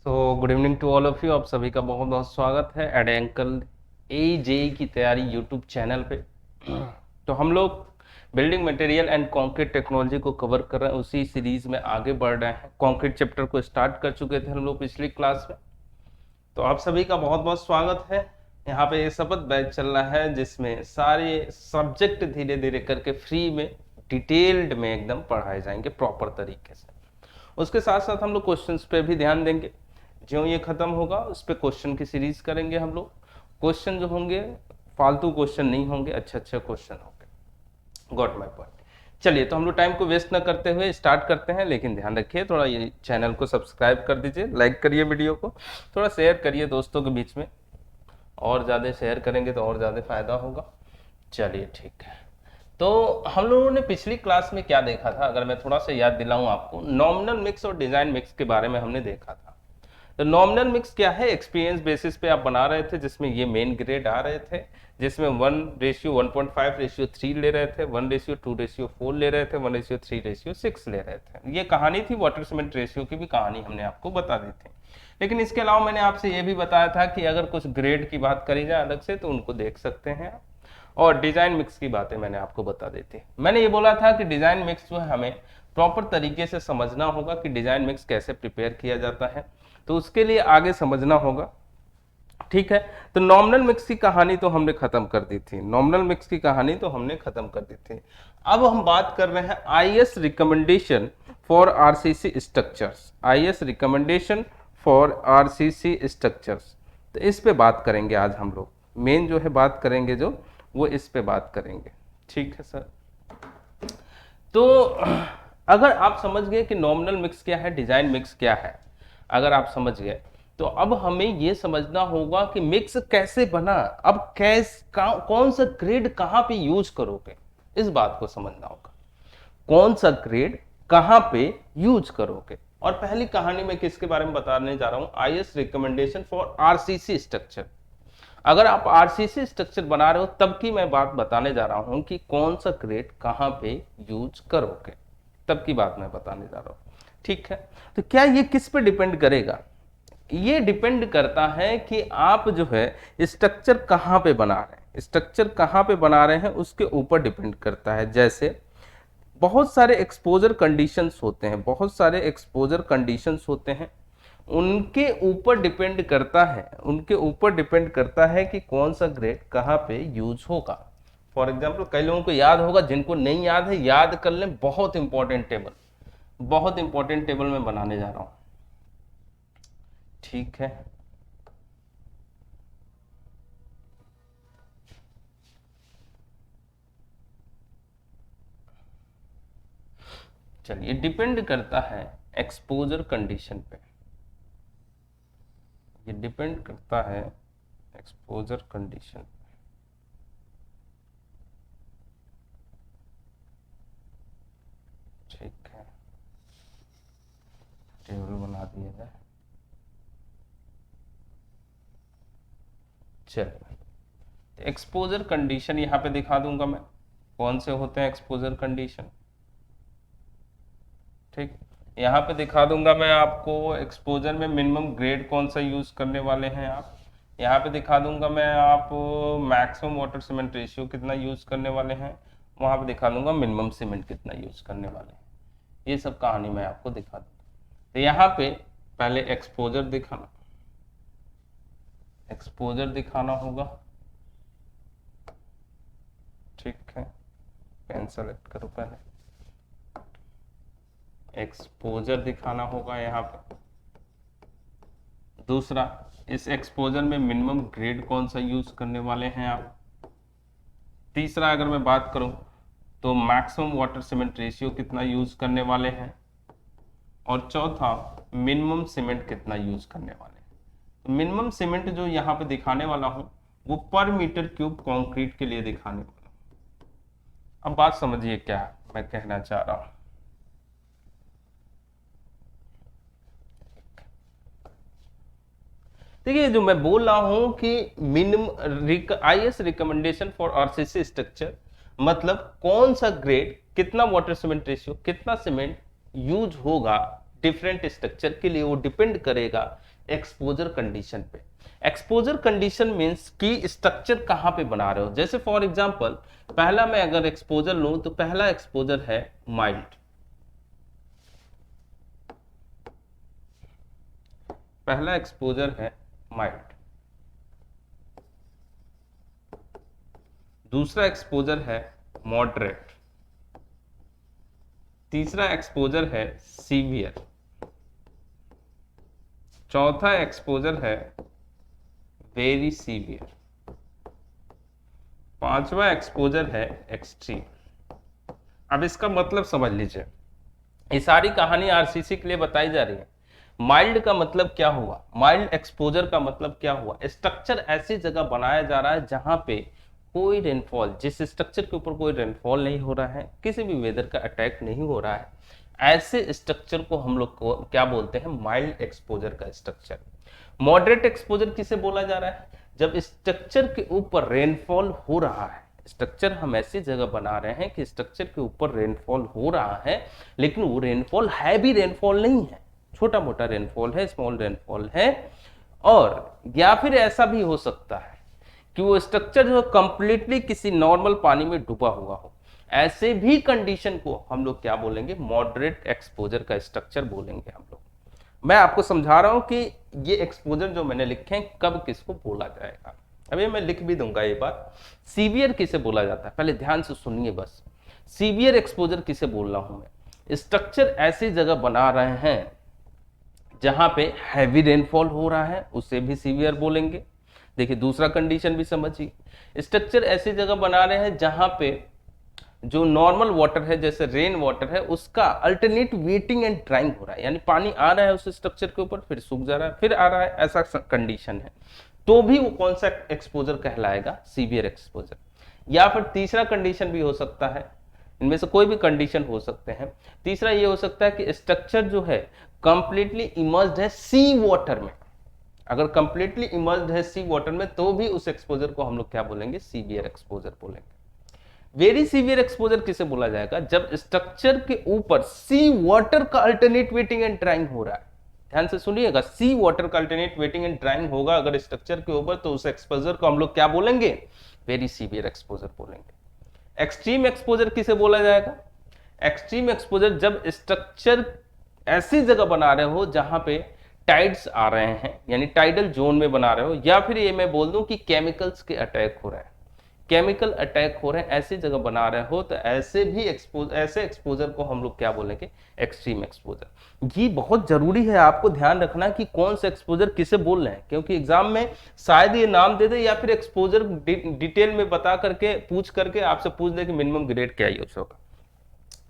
Good evening to all of you. आप सभी का बहुत बहुत स्वागत है एड अंकल AJE की तैयारी यूट्यूब चैनल पे। तो हम लोग building material and concrete technology को कवर कर रहे हैं, उसी सीरीज में आगे बढ़ रहे हैं। कंक्रीट चैप्टर को स्टार्ट कर चुके थे हम लोग पिछली क्लास में। तो आप सभी का बहुत बहुत स्वागत है। यहाँ पे ये शपथ बैच चल रहा है जिसमें सारे सब्जेक्ट धीरे धीरे करके फ्री में डिटेल्ड में एकदम पढ़ाए जाएंगे प्रॉपर तरीके से। उसके साथ साथ हम लोग क्वेश्चंस पे भी ध्यान देंगे। जो ये खत्म होगा उस पर क्वेश्चन की सीरीज करेंगे हम लोग। क्वेश्चन जो होंगे फालतू क्वेश्चन नहीं होंगे, अच्छे अच्छे क्वेश्चन होंगे। Got my point. चलिए, तो हम लोग टाइम को वेस्ट ना करते हुए स्टार्ट करते हैं, लेकिन ध्यान रखिए थोड़ा ये चैनल को सब्सक्राइब कर दीजिए, लाइक करिए, वीडियो को थोड़ा शेयर करिए दोस्तों के बीच में। और ज़्यादा शेयर करेंगे तो और ज़्यादा फायदा होगा। चलिए ठीक है। तो हम लोगों ने पिछली क्लास में क्या देखा था, अगर मैं थोड़ा सा याद दिलाऊं आपको, नॉमिनल मिक्स और डिजाइन मिक्स के बारे में हमने देखा था। तो नॉमिनल मिक्स क्या है? एक्सपीरियंस बेसिस पे आप बना रहे थे, जिसमें ये मेन ग्रेड आ रहे थे, जिसमें 1:1.5:3 ले रहे थे, 1:2:4 ले रहे थे, 1:3:6 ले रहे थे। ये कहानी थी वाटर सीमेंट रेशियो की, भी कहानी हमने आपको बता दी थी। लेकिन इसके अलावा मैंने आपसे ये भी बताया था कि अगर कुछ ग्रेड की बात करी जाए अलग से तो उनको देख सकते हैं आप। और डिजाइन मिक्स की बातें मैंने आपको बता दी थी। मैंने ये बोला था कि डिजाइन मिक्स जो है हमें प्रॉपर तरीके से समझना होगा कि डिजाइन मिक्स कैसे प्रिपेयर किया जाता है, तो उसके लिए आगे समझना होगा। ठीक है। तो नॉमिनल मिक्स की कहानी तो हमने खत्म कर दी थी, नॉमिनल मिक्स की कहानी तो हमने खत्म कर दी थी। अब हम बात कर रहे हैं IS recommendation for RCC structures. IS recommendation for RCC structures, तो इस पे बात करेंगे आज हम लोग। मेन जो है बात करेंगे जो, वो इस पे बात करेंगे। ठीक है सर। तो अगर आप समझ गए कि नॉमिनल मिक्स क्या है, डिजाइन मिक्स क्या है, अगर आप समझ गए, तो अब हमें यह समझना होगा कि मिक्स कैसे बना। अब कौन सा ग्रेड कहां पे यूज करोगे, इस बात को समझना होगा। कौन सा ग्रेड कहां पे यूज करोगे। और पहली कहानी में किसके बारे में बताने जा रहा हूं? IS recommendation for RCC structure. अगर आप RCC स्ट्रक्चर बना रहे हो तब की मैं बात बताने जा रहा हूं कि कौन सा ग्रेड कहां पे यूज करोगे, तब की बात मैं बताने जा रहा हूं। ठीक है। तो क्या ये किस पे डिपेंड करेगा? ये डिपेंड करता है कि आप जो है स्ट्रक्चर कहां पे बना रहे हैं, स्ट्रक्चर कहां पे बना रहे हैं उसके ऊपर डिपेंड करता है। जैसे बहुत सारे एक्सपोजर कंडीशंस होते हैं, बहुत सारे एक्सपोजर कंडीशंस होते हैं, उनके ऊपर डिपेंड करता है, उनके ऊपर डिपेंड करता है कि कौन सा ग्रेड कहाँ पे यूज होगा। फॉर एग्जाम्पल कई लोगों को याद होगा, जिनको नहीं याद है याद कर लें, बहुत इंपॉर्टेंट टेबल, बहुत इंपॉर्टेंट टेबल मैं बनाने जा रहा हूं। ठीक है। चलिए, डिपेंड करता है एक्सपोजर कंडीशन पे, ये डिपेंड करता है एक्सपोजर कंडीशन। ठीक है, टेबल बना दिया जाए। चलिए, एक्सपोजर कंडीशन यहाँ पे दिखा दूंगा मैं, कौन से होते हैं एक्सपोजर कंडीशन। ठीक, यहाँ पे दिखा दूंगा मैं आपको एक्सपोजर में मिनिमम ग्रेड कौन सा यूज करने वाले हैं आप। यहाँ पे दिखा दूंगा मैं आप मैक्सिमम वाटर सीमेंट रेशियो कितना यूज करने वाले हैं, वहां पे दिखा दूंगा मिनिमम सीमेंट कितना यूज करने वाले हैं। ये सब कहानी मैं आपको दिखा दूंगा। तो यहाँ पे पहले एक्सपोजर दिखाना, एक्सपोजर दिखाना होगा। ठीक है, पेन सेलेक्ट करो, पहले एक्सपोजर दिखाना होगा यहाँ पे। दूसरा, इस एक्सपोजर में मिनिमम ग्रेड कौन सा यूज करने वाले हैं आप। तीसरा, अगर मैं बात करूं तो मैक्सिमम वाटर सीमेंट रेशियो कितना यूज करने वाले हैं। और चौथा, मिनिमम सीमेंट कितना यूज करने वाले हैं। तो मिनिमम सीमेंट जो यहाँ पे दिखाने वाला हूं वो पर मीटर क्यूब कंक्रीट के लिए दिखाने वाला हूं। अब बात समझिए क्या मैं कहना चाह रहा हूं। देखिए, जो मैं बोल रहा हूं कि minimum IS recommendation for RCC structure, मतलब कौन सा ग्रेड कितना वाटर सीमेंट रेशियो कितना सीमेंट यूज होगा डिफरेंट स्ट्रक्चर के लिए, वो डिपेंड करेगा एक्सपोजर कंडीशन पे। एक्सपोजर कंडीशन मीन्स कि स्ट्रक्चर कहाँ पे बना रहे हो। जैसे फॉर एग्जांपल पहला मैं अगर एक्सपोजर लूं तो पहला एक्सपोजर है माइल्ड, पहला एक्सपोजर है माइल्ड, दूसरा एक्सपोजर है मॉडरेट, तीसरा एक्सपोजर है सीवियर, चौथा एक्सपोजर है वेरी सीवियर, पांचवा एक्सपोजर है एक्सट्रीम। अब इसका मतलब समझ लीजिए, ये सारी कहानी आरसीसी के लिए बताई जा रही है। माइल्ड का मतलब क्या हुआ, माइल्ड एक्सपोजर का मतलब क्या हुआ, स्ट्रक्चर ऐसी जगह बनाया जा रहा है जहां पे कोई रेनफॉल, जिस स्ट्रक्चर के ऊपर कोई रेनफॉल नहीं हो रहा है, किसी भी वेदर का अटैक नहीं हो रहा है, ऐसे स्ट्रक्चर को हम लोग को क्या बोलते हैं, माइल्ड एक्सपोजर का स्ट्रक्चर। मॉडरेट एक्सपोजर किसे बोला जा रहा है, जब स्ट्रक्चर के ऊपर रेनफॉल हो रहा है, स्ट्रक्चर हम ऐसी जगह बना रहे हैं कि स्ट्रक्चर के ऊपर रेनफॉल हो रहा है, लेकिन वो रेनफॉल हैवी रेनफॉल नहीं है, छोटा मोटा रेनफॉल है, स्मॉल रेनफॉल है। और या फिर ऐसा भी हो सकता है कि वो स्ट्रक्चर जो कंप्लीटली किसी नॉर्मल पानी में डूबा हुआ हो, ऐसे भी कंडीशन को हम लोग क्या बोलेंगे, मॉडरेट एक्सपोजर का स्ट्रक्चर बोलेंगे हम लोग। मैं आपको समझा रहा हूं कि ये एक्सपोजर जो मैंने लिखे हैं कब किसको बोला जाएगा, अभी मैं लिख भी दूंगा ये बात। सीवियर किसे बोला जाता है, पहले ध्यान से सुनिए बस। सीवियर एक्सपोजर किसे बोल रहा हूं मैं, स्ट्रक्चर ऐसी जगह बना रहे हैं जहां पे हैवी रेनफॉल हो रहा है, उसे भी सीवियर बोलेंगे। देखिए दूसरा कंडीशन भी समझिए, स्ट्रक्चर ऐसी जगह बना रहे हैं जहां पे जो नॉर्मल वाटर है, जैसे रेन वाटर है, उसका अल्टरनेट वेटिंग एंड ड्राइंग हो रहा है, यानी पानी आ रहा है उस स्ट्रक्चर के ऊपर, फिर सूख जा रहा है, फिर आ रहा है, ऐसा कंडीशन है, तो भी वो कौन सा एक्सपोजर कहलाएगा, सीवियर एक्सपोजर। या फिर तीसरा कंडीशन भी हो सकता है, इनमें से कोई भी कंडीशन हो सकते हैं। तीसरा ये हो सकता है कि स्ट्रक्चर जो है कंप्लीटली इमर्स्ड है सी वाटर में, अगर कंप्लीटली इमर्स्ड है सी वाटर में तो भी उस एक्सपोजर को हम लोग क्या बोलेंगे, सीवियर एक्सपोजर बोलेंगे। वेरी सीवियर एक्सपोजर किसे बोला जाएगा, जब स्ट्रक्चर के ऊपर सी वाटर का अल्टरनेट वेटिंग एंड ड्राइंग हो रहा है। ध्यान से सुनिएगा, सी वाटर का अल्टरनेट वेटिंग एंड ड्राइंग होगा अगर स्ट्रक्चर के ऊपर, तो उस एक्सपोजर को हम लोग क्या बोलेंगे, वेरी सीवियर एक्सपोजर बोलेंगे। एक्सट्रीम एक्सपोजर किसे बोला जाएगा, एक्सट्रीम एक्सपोजर जब स्ट्रक्चर ऐसी जगह बना रहे हो जहां पे टाइड्स आ रहे हैं, यानी टाइडल जोन में बना रहे हो, या फिर ये मैं बोल दूं कि केमिकल्स के अटैक हो रहे हैं, केमिकल अटैक हो रहे हैं, ऐसी जगह बना रहे हो, तो ऐसे भी ऐसे एक्सपोजर को हम लोग क्या बोलेंगे, एक्सट्रीम एक्सपोजर। ये बहुत जरूरी है आपको ध्यान रखना कि कौन सा एक्सपोजर किसे बोल रहे हैं, क्योंकि एग्जाम में शायद ये नाम दे दे या फिर एक्सपोजर डिटेल में बता करके पूछ करके आपसे पूछ दे कि मिनिमम ग्रेड क्या यूज होगा।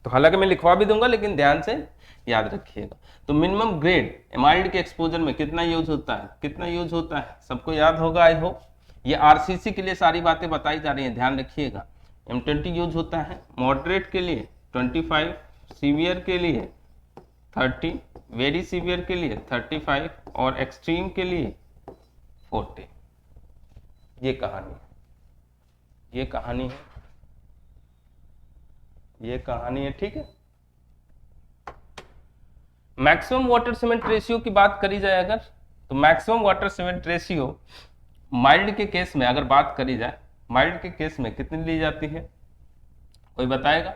तो हालांकि मैं लिखवा भी दूंगा, लेकिन ध्यान से याद रखिएगा। तो मिनिमम ग्रेड माइल्ड के एक्सपोजर में कितना यूज होता है, कितना यूज होता है, सबको याद होगा आई होप। ये आरसीसी के लिए सारी बातें बताई जा रही हैं, ध्यान रखिएगा। M20 यूज होता है मॉडरेट के लिए 25, सीवियर के लिए 30, वेरी सीवियर के लिए 35 और एक्सट्रीम के लिए 40। ये कहानी है, ये कहानी है, ये कहानी है, ठीक है। मैक्सिमम वाटर सीमेंट रेशियो की बात करी जाए अगर, तो maximum water cement ratio mild के केस में अगर बात करी जाए, माइल्ड के केस में कितनी ली जाती है, कोई बताएगा?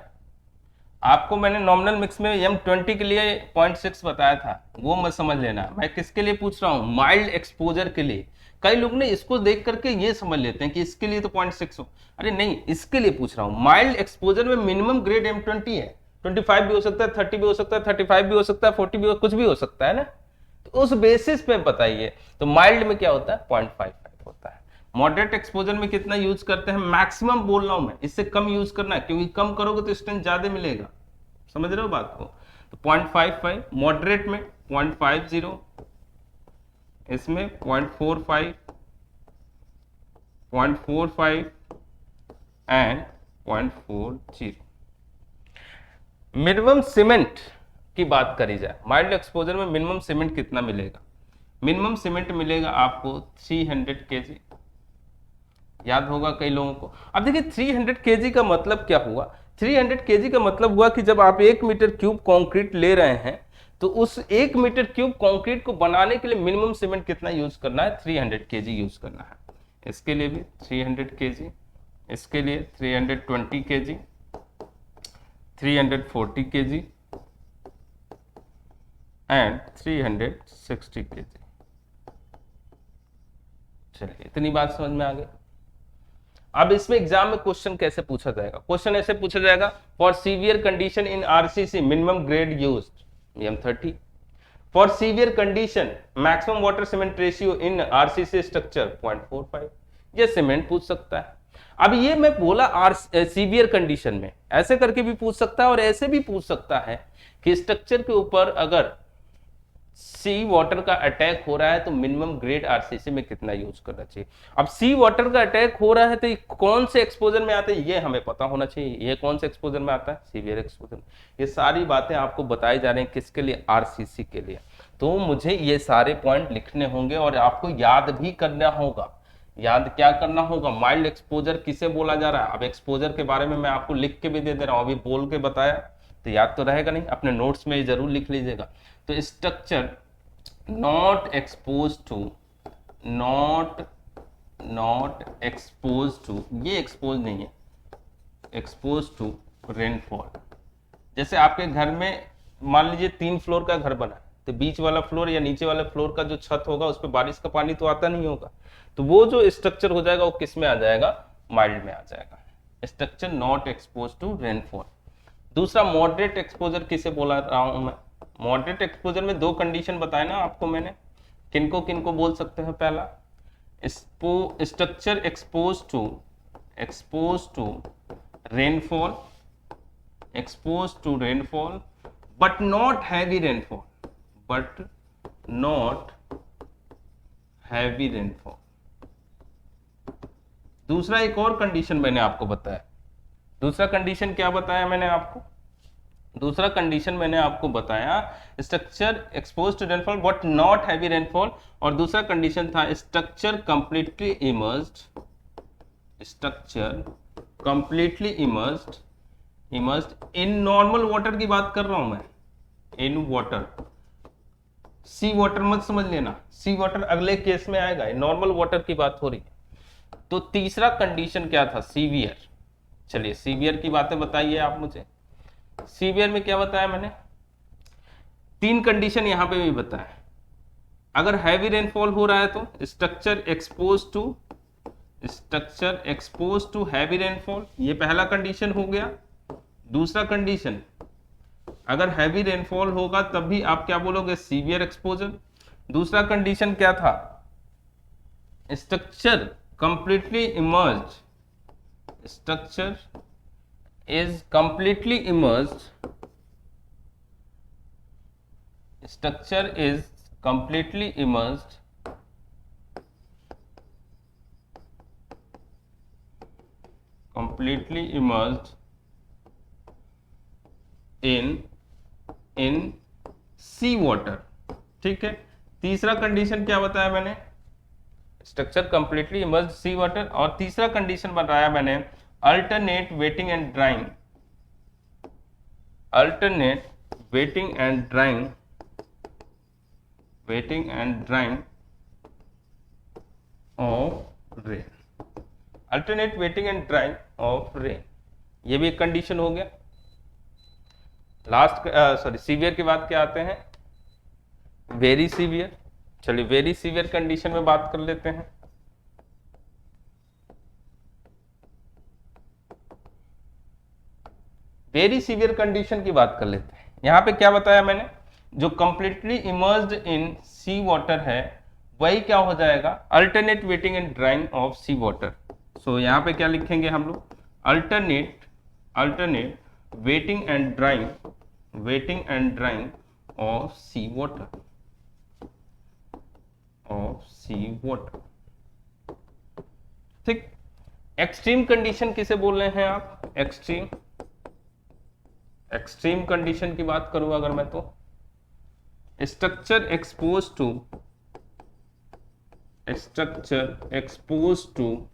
आपको मैंने नॉमिनल मिक्स में M20 के लिए 0.6 बताया था, वो मत समझ लेना। मैं किसके लिए पूछ रहा हूँ, माइल्ड एक्सपोजर के लिए। कई लोग ने इसको देख करके ये समझ लेते हैं कि इसके लिए तो 0.6 हो, अरे नहीं, इसके लिए पूछ रहा हूँ। माइल्ड एक्सपोजर में मिनिमम ग्रेड M20 है, 25 भी हो सकता है, 30 भी हो सकता है, 35 भी हो सकता है, 40 भी कुछ भी हो सकता है ना, तो उस बेसिस पे बताइए। तो माइल्ड में क्या होता है, 0.55 होता है। मॉडरेट एक्सपोजर में कितना यूज करते हैं, मैक्सिमम बोल रहा हूं मैं, इससे कम यूज करना है, क्योंकि कम करोगे तो स्ट्रेंथ ज्यादा मिलेगा, समझ रहे हो बात को। तो 0.55 मॉडरेट में, 0.50 इसमें, 0.45, 0.45 एंड 0.40। मिनिमम सीमेंट की बात करी जाए, माइल्ड एक्सपोजर में मिनिमम सीमेंट कितना मिलेगा, मिनिमम सीमेंट मिलेगा आपको 300 kg, याद होगा कई लोगों को। अब देखिए 300 kg का मतलब क्या हुआ, 300 kg का मतलब हुआ कि जब आप 1 मीटर क्यूब कंक्रीट ले रहे हैं तो उस 1 मीटर क्यूब कंक्रीट को बनाने के लिए मिनिमम सीमेंट कितना यूज करना है? 300 केजी यूज करना है। इसके लिए भी 300 केजी, इसके लिए 320 केजी, 340 केजी एंड 360 केजी। चलिए, इतनी बात समझ में आ गई। अब इसमें एग्जाम में क्वेश्चन कैसे पूछा जाएगा? क्वेश्चन ऐसे पूछा जाएगा, for severe condition in RCC minimum grade used M30, for severe condition maximum water cement ratio in RCC structure 0.45। ये सीमेंट पूछ सकता है। अब ये मैं बोला सीवियर कंडीशन में, ऐसे करके भी पूछ सकता है और ऐसे भी पूछ सकता है कि स्ट्रक्चर के ऊपर अगर सी वाटर का अटैक हो रहा है तो मिनिमम ग्रेड आरसीसी में कितना यूज करना चाहिए। अब सी वाटर का अटैक हो रहा है तो ये कौन से एक्सपोजर में आता है ये हमें पता होना चाहिए। ये कौन से एक्सपोजर में आता है? Severe exposure. ये सारी बातें आपको बताई जा रही हैं किसके लिए? आरसीसी के लिए। तो मुझे ये सारे पॉइंट लिखने होंगे और आपको याद भी करना होगा। याद क्या करना होगा? माइल्ड एक्सपोजर किसे बोला जा रहा है। अब एक्सपोजर के बारे में मैं आपको लिख के भी दे दे रहा हूं, अभी बोल के बताया तो याद तो रहेगा नहीं, अपने नोट्स में जरूर लिख लीजिएगा। तो structure not expose to, not expose to, ये एक्सपोज नहीं है, एक्सपोज टू रेनफॉल। जैसे आपके घर में मान लीजिए 3 फ्लोर का घर बना, तो बीच वाला फ्लोर या नीचे वाले फ्लोर का जो छत होगा उस पर बारिश का पानी तो आता नहीं होगा, तो वो जो स्ट्रक्चर हो जाएगा वो किस में आ जाएगा? माइल्ड में आ जाएगा। Structure not expose to rainfall. दूसरा मॉडरेट एक्सपोजर किसे बोला रहा हूं मैं? मॉडरेट एक्सपोजर में 2 कंडीशन बताए ना आपको मैंने, किनको किनको बोल सकते हैं? पहला, structure expose to rainfall, expose to rainfall but not heavy rainfall, but not heavy rainfall. दूसरा एक और कंडीशन मैंने आपको बताया। दूसरा कंडीशन क्या बताया मैंने आपको? दूसरा कंडीशन मैंने आपको बताया structure expose to rainfall but not heavy rainfall, और दूसरा कंडीशन था structure completely immersed, structure completely immersed in normal water की बात कर रहा हूं मैं, इन वाटर। सी वाटर मत समझ लेना, सी वाटर अगले केस में आएगा, नॉर्मल वाटर की बात हो रही है। तो तीसरा कंडीशन क्या था? सीवियर। चलिए सीवियर की बातें बताइए आप मुझे। सीवियर में क्या बताया मैंने? 3 कंडीशन यहां पे भी बताया। अगर हैवी रेनफॉल हो रहा है तो structure expose to heavy rainfall, ये पहला कंडीशन हो गया। दूसरा कंडीशन, अगर हैवी रेनफॉल होगा तब भी आप क्या बोलोगे? Severe exposure. दूसरा कंडीशन क्या था? Structure completely emerged, structure is completely immersed, structure is completely immersed in sea water। ठीक है। तीसरा कंडीशन क्या बताया मैंने? स्ट्रक्चर कंप्लीटली इमर्ज्ड सी वाटर। और तीसरा कंडीशन बताया मैंने alternate wetting and drawing, alternate wetting and drying of rain, alternate wetting and drying of rain. ये भी एक कंडीशन हो गया। लास्ट सीवियर के बाद क्या आते हैं? Very severe. चलिए वेरी सीवियर कंडीशन में बात कर लेते हैं। वेरी सीवियर कंडीशन की बात कर लेते हैं। यहां पे क्या बताया मैंने? जो completely immersed in sea water है वही क्या हो जाएगा? Alternate wetting and drying of sea water. So यहां पे क्या लिखेंगे हम लोग? Alternate wetting and drying of sea water, ठीक। एक्सट्रीम कंडीशन किसे बोल रहे हैं आप? एक्सट्रीम कंडीशन की बात करूं अगर मैं तो स्ट्रक्चर एक्सपोज टू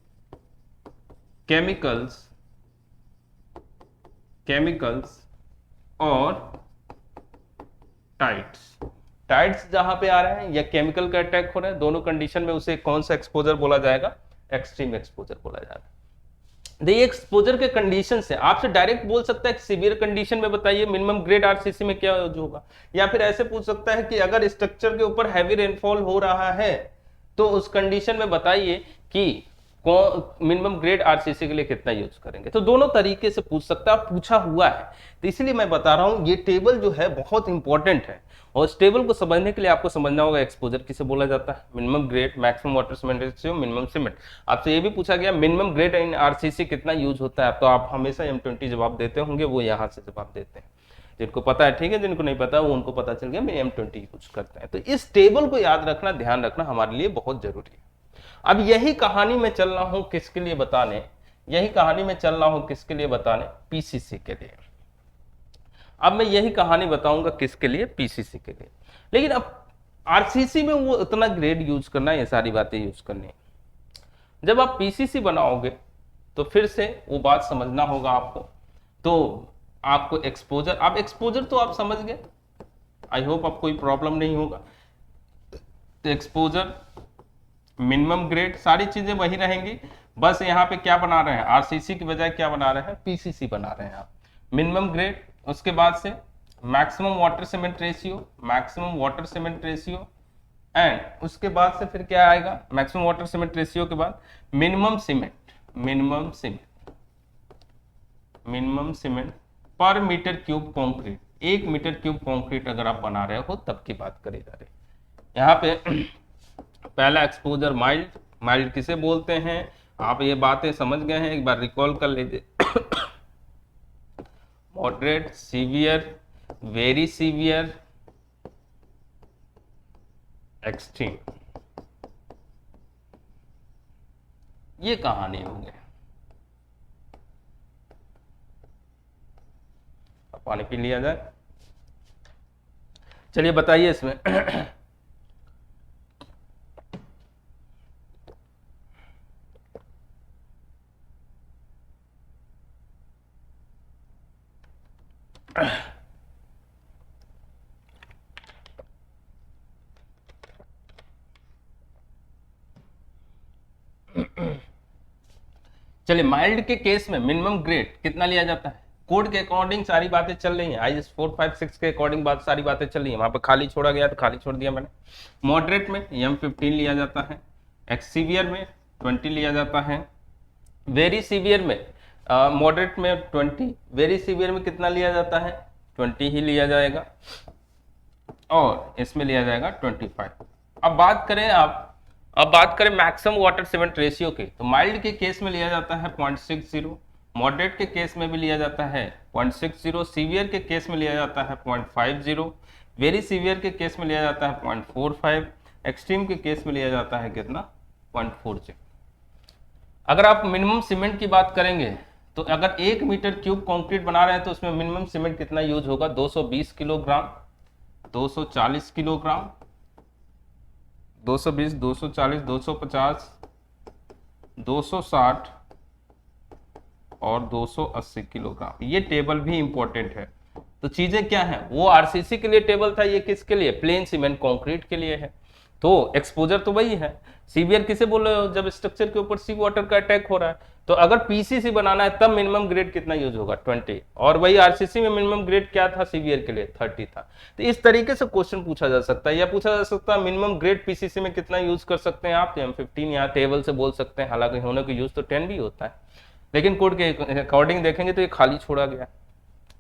केमिकल्स और टाइड्स, टाइड्स जहां पे आ रहे हैं या केमिकल का अटैक हो रहा है, दोनों कंडीशन में उसे कौन सा एक्सपोजर बोला जाएगा, एक्सट्रीम एक्सपोजर बोला जाएगा। देखिए एक्सपोजर के कंडीशन से आपसे डायरेक्ट बोल सकता है कि सीवियर कंडीशन में बताइए मिनिमम ग्रेड आरसीसी में क्या यूज होगा, या फिर ऐसे पूछ सकता है कि अगर स्ट्रक्चर के ऊपर हैवी रेनफॉल हो रहा है तो उस कंडीशन में बताइए कि मिनिमम ग्रेड आरसीसी के लिए कितना यूज करेंगे। तो दोनों तरीके से पूछ सकता है, पूछा हुआ है, तो इसलिए मैं बता रहा हूं ये टेबल जो है बहुत इंपॉर्टेंट है, और इस टेबल को समझने के लिए आपको समझना होगा एक्सपोजर किसे बोला जाता है, minimum grade, maximum water cement ratio, minimum cement. आपसे ये भी पूछा गया मिनिमम ग्रेड इन आरसीसी कितना यूज होता है, तो आप हमेशा M20 जवाब देते होंगे, वो यहाँ से जवाब देते हैं। जिनको पता है ठीक है, जिनको नहीं पता वो उनको पता चल गया मैं M20 यूज करते हैं। तो इस टेबल को याद रखना, ध्यान रखना हमारे लिए बहुत जरूरी है। अब यही कहानी में चल रहा हूं किसके लिए बताने, यही कहानी में चल रहा हूं किसके लिए बताने, पीसीसी के लिए। अब मैं यही कहानी बताऊंगा किसके लिए, पीसीसी के लिए। लेकिन अब आरसीसी में वो इतना ग्रेड यूज करना, ये सारी बातें यूज करनी। जब आप पीसीसी बनाओगे तो फिर से वो बात समझना होगा आपको। तो आपको एक्सपोजर, आप एक्सपोजर तो आप समझ गए, आई होप अब कोई प्रॉब्लम नहीं होगा। तो एक्सपोजर, मिनिमम ग्रेड, सारी चीजें वही रहेंगी, बस यहाँ पे क्या बना रहे हैं, आरसीसी की बजाय क्या बना रहे हैं, पीसीसी बना रहे हैं आप। मिनिमम ग्रेड, उसके बाद से maximum water cement ratio, maximum water cement ratio, and उसके बाद से फिर क्या आएगा, मैक्सिमम वाटर सीमेंट रेशियो के बाद minimum cement, minimum cement, minimum cement पर metre cube concrete. 1 metre cube concrete अगर आप बना रहे हो तब की बात करी जा रही है यहाँ पे। पहला एक्सपोजर माइल्ड, माइल्ड किसे बोलते हैं, आप ये बातें समझ गए हैं, एक बार रिकॉल कर लीजिए। Moderate, severe, very severe, extreme, ये कहानी हो गई। पानी पी लिया जाए, चलिए बताइए इसमें। चलिए माइल्ड के केस में मिनिमम ग्रेड कितना लिया जाता है, कोड के अकॉर्डिंग सारी बातें चल रही हैं, IS 456 के अकॉर्डिंग बात सारी बातें चल रही हैं, वहां पे खाली छोड़ा गया तो खाली छोड़ दिया मैंने। मॉडरेट में M15 लिया जाता है, एक्स सीवियर में 20 लिया जाता है, वेरी सीवियर में मॉडरेट में 20, वेरी सीवियर में कितना लिया जाता है, 20 ही लिया जाएगा, और इसमें लिया जाएगा 25। अब बात करें मैक्सिमम वाटर सीमेंट रेशियो की, तो माइल्ड के केस में लिया जाता है 0.60, मॉडरेट के केस में भी लिया जाता है 0.60, सीवियर के केस में लिया जाता है 0.50, वेरी सीवियर के केस में लिया जाता है 0.45, एक्सट्रीम के केस में लिया जाता है कितना, 0.40। अगर आप मिनिमम सीमेंट की बात करेंगे तो अगर 1 मीटर क्यूब कंक्रीट बना रहे हैं तो उसमें मिनिमम सीमेंट कितना यूज होगा, 220 किलोग्राम, 240 किलोग्राम, 220, 240, 250, 260 और 280 किलोग्राम। ये टेबल भी इंपॉर्टेंट है। तो चीजें क्या है, वो आरसीसी के लिए टेबल था, ये किसके लिए, प्लेन सीमेंट कंक्रीट के लिए है। तो एक्सपोजर तो वही है। सीवियर किसे बोल रहे हो, जब स्ट्रक्चर के ऊपर सी वाटर का अटैक हो रहा है, तो अगर पीसीसी बनाना है तब मिनिमम ग्रेड कितना यूज होगा, 20, और वही आरसीसी में मिनिमम ग्रेड क्या था, सीवियर के लिए 30 था। तो इस तरीके से क्वेश्चन पूछा जा सकता है, या पूछा जा सकता है मिनिमम ग्रेड पीसीसी में कितना यूज कर सकते हैं आप, तो M15 यहाँ टेबल से बोल सकते हैं, हालांकि होने को यूज तो 10 भी होता है, लेकिन कोड के अकॉर्डिंग देखेंगे तो ये खाली छोड़ा गया।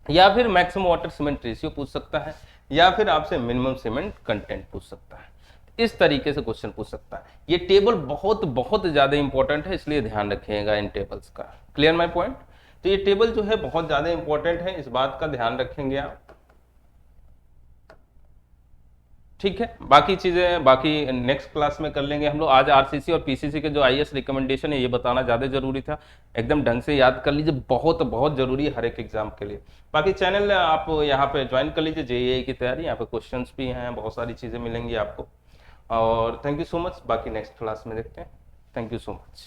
या फिर मैक्सिमम वाटर सीमेंट रेशियो पूछ सकता है, या फिर आपसे मिनिमम सीमेंट कंटेंट पूछ सकता है। इस तरीके से क्वेश्चन पूछ सकता है। ये टेबल बहुत बहुत ज्यादा इंपॉर्टेंट है, इसलिए ध्यान रखिएगा इन टेबल्स का। Clear my point. तो ये टेबल जो है बहुत ज्यादा इंपॉर्टेंट है, इस बात का ध्यान रखेंगे आप, ठीक है। बाकी चीजें बाकी नेक्स्ट क्लास में कर लेंगे हम लोग। आज आरसीसी और पीसीसी के जो IAS रिकमेंडेशन है ये बताना ज्यादा जरूरी था, एकदम ढंग से याद कर लीजिए, बहुत बहुत जरूरी है हर एक एग्जाम के लिए। बाकी चैनल आप यहाँ पे ज्वाइन कर लीजिए, JEE की तैयारी, यहाँ पे क्वेश्चंस भी हैं, बहुत सारी चीजें मिलेंगी आपको। और थैंक यू सो मच, बाकी नेक्स्ट क्लास में देखते हैं। Thank you so much.